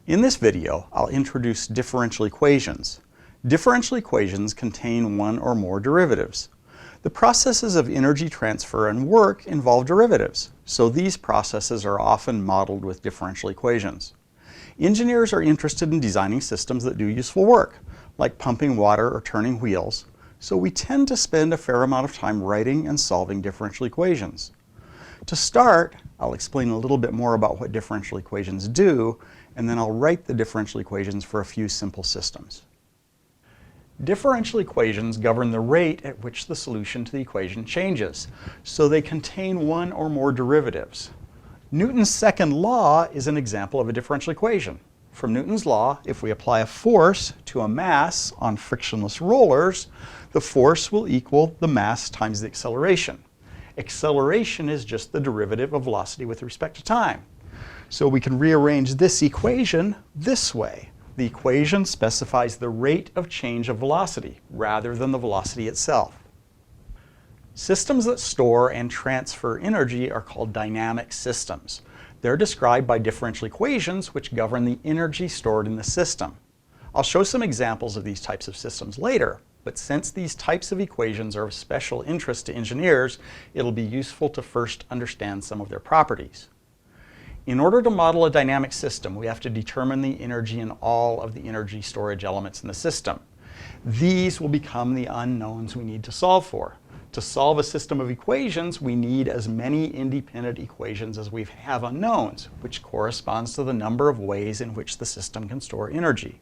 In this video, I'll introduce differential equations. Differential equations contain one or more derivatives. The processes of energy transfer and work involve derivatives, so these processes are often modeled with differential equations. Engineers are interested in designing systems that do useful work, like pumping water or turning wheels, so we tend to spend a fair amount of time writing and solving differential equations. To start, I'll explain a little bit more about what differential equations do, and then I'll write the differential equations for a few simple systems. Differential equations govern the rate at which the solution to the equation changes, so they contain one or more derivatives. Newton's second law is an example of a differential equation. From Newton's law, if we apply a force to a mass on frictionless rollers, the force will equal the mass times the acceleration. Acceleration is just the derivative of velocity with respect to time. So we can rearrange this equation this way. The equation specifies the rate of change of velocity rather than the velocity itself. Systems that store and transfer energy are called dynamic systems. They're described by differential equations which govern the energy stored in the system. I'll show some examples of these types of systems later, but since these types of equations are of special interest to engineers, it'll be useful to first understand some of their properties. In order to model a dynamic system, we have to determine the energy in all of the energy storage elements in the system. These will become the unknowns we need to solve for. To solve a system of equations, we need as many independent equations as we have unknowns, which corresponds to the number of ways in which the system can store energy.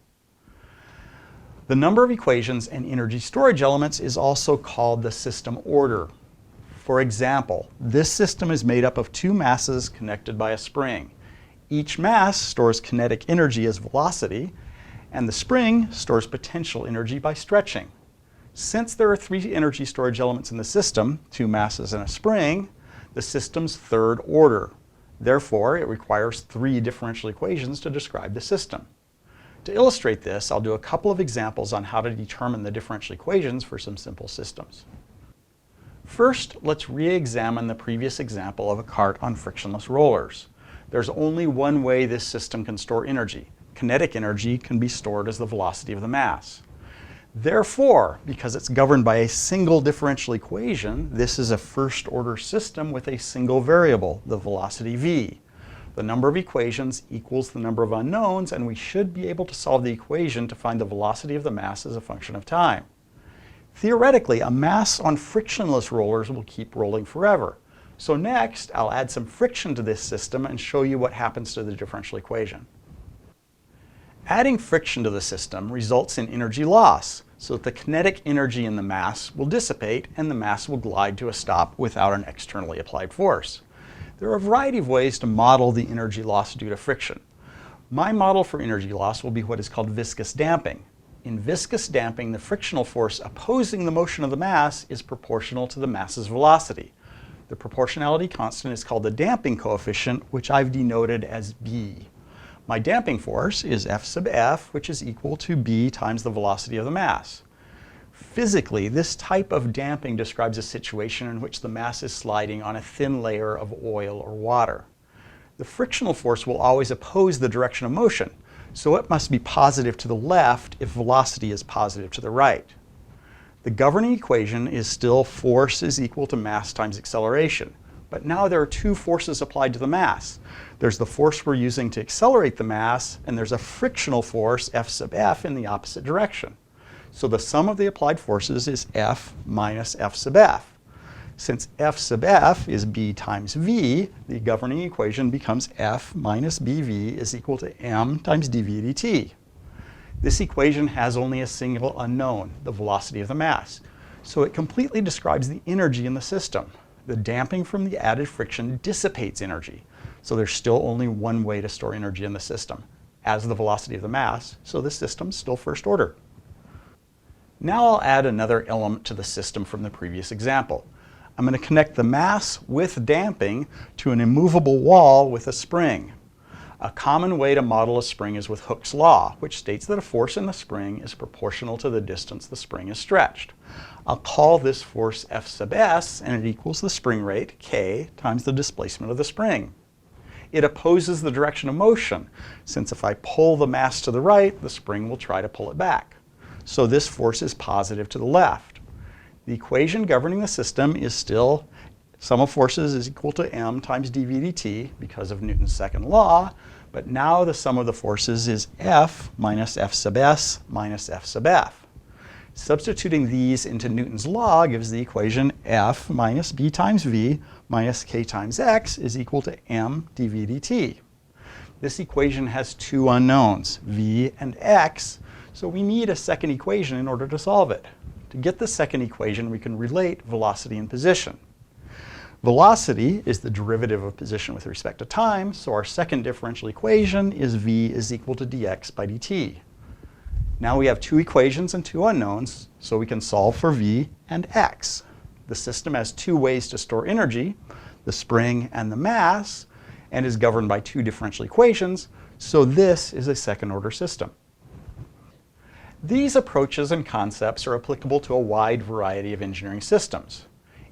The number of equations and energy storage elements is also called the system order. For example, this system is made up of two masses connected by a spring. Each mass stores kinetic energy as velocity, and the spring stores potential energy by stretching. Since there are three energy storage elements in the system, two masses and a spring, the system's third order. Therefore, it requires three differential equations to describe the system. To illustrate this, I'll do a couple of examples on how to determine the differential equations for some simple systems. First, let's re-examine the previous example of a cart on frictionless rollers. There's only one way this system can store energy. Kinetic energy can be stored as the velocity of the mass. Therefore, because it's governed by a single differential equation, this is a first-order system with a single variable, the velocity v. The number of equations equals the number of unknowns, and we should be able to solve the equation to find the velocity of the mass as a function of time. Theoretically, a mass on frictionless rollers will keep rolling forever. So next, I'll add some friction to this system and show you what happens to the differential equation. Adding friction to the system results in energy loss, so that the kinetic energy in the mass will dissipate and the mass will glide to a stop without an externally applied force. There are a variety of ways to model the energy loss due to friction. My model for energy loss will be what is called viscous damping. In viscous damping, the frictional force opposing the motion of the mass is proportional to the mass's velocity. The proportionality constant is called the damping coefficient, which I've denoted as B. My damping force is F sub F, which is equal to B times the velocity of the mass. Physically, this type of damping describes a situation in which the mass is sliding on a thin layer of oil or water. The frictional force will always oppose the direction of motion, so it must be positive to the left if velocity is positive to the right. The governing equation is still force is equal to mass times acceleration, but now there are two forces applied to the mass. There's the force we're using to accelerate the mass, and there's a frictional force, F sub F, in the opposite direction. So the sum of the applied forces is F minus F sub F. Since F sub F is B times V, the governing equation becomes F minus BV is equal to M times dV dt. This equation has only a single unknown, the velocity of the mass. So it completely describes the energy in the system. The damping from the added friction dissipates energy. So there's still only one way to store energy in the system, as the velocity of the mass, so the system's still first order. Now I'll add another element to the system from the previous example. I'm going to connect the mass with damping to an immovable wall with a spring. A common way to model a spring is with Hooke's law, which states that a force in the spring is proportional to the distance the spring is stretched. I'll call this force F sub S, and it equals the spring rate, K, times the displacement of the spring. It opposes the direction of motion, since if I pull the mass to the right, the spring will try to pull it back. So this force is positive to the left. The equation governing the system is still sum of forces is equal to m times dv dt because of Newton's second law, but now the sum of the forces is F minus F sub s minus F sub f. Substituting these into Newton's law gives the equation F minus b times v minus k times x is equal to m dv dt. This equation has two unknowns, v and x, so we need a second equation in order to solve it. To get the second equation, we can relate velocity and position. Velocity is the derivative of position with respect to time, so our second differential equation is v is equal to dx by dt. Now we have two equations and two unknowns, so we can solve for v and x. The system has two ways to store energy, the spring and the mass, and is governed by two differential equations, so this is a second-order system. These approaches and concepts are applicable to a wide variety of engineering systems.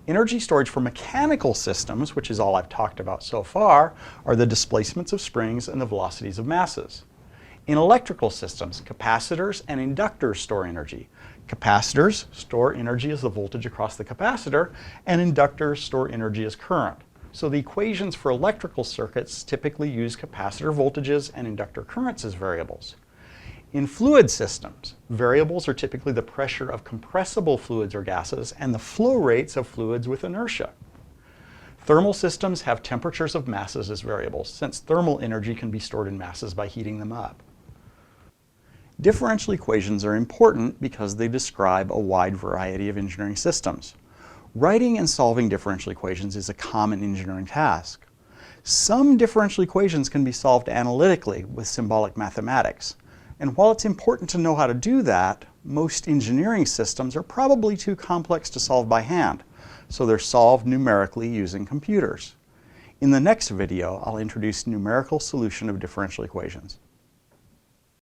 Energy storage for mechanical systems, which is all I've talked about so far, are the displacements of springs and the velocities of masses. In electrical systems, capacitors and inductors store energy. Capacitors store energy as the voltage across the capacitor, and inductors store energy as current. So the equations for electrical circuits typically use capacitor voltages and inductor currents as variables. In fluid systems, variables are typically the pressure of compressible fluids or gases and the flow rates of fluids with inertia. Thermal systems have temperatures of masses as variables, since thermal energy can be stored in masses by heating them up. Differential equations are important because they describe a wide variety of engineering systems. Writing and solving differential equations is a common engineering task. Some differential equations can be solved analytically with symbolic mathematics. And while it's important to know how to do that, most engineering systems are probably too complex to solve by hand, so they're solved numerically using computers. In the next video, I'll introduce numerical solution of differential equations.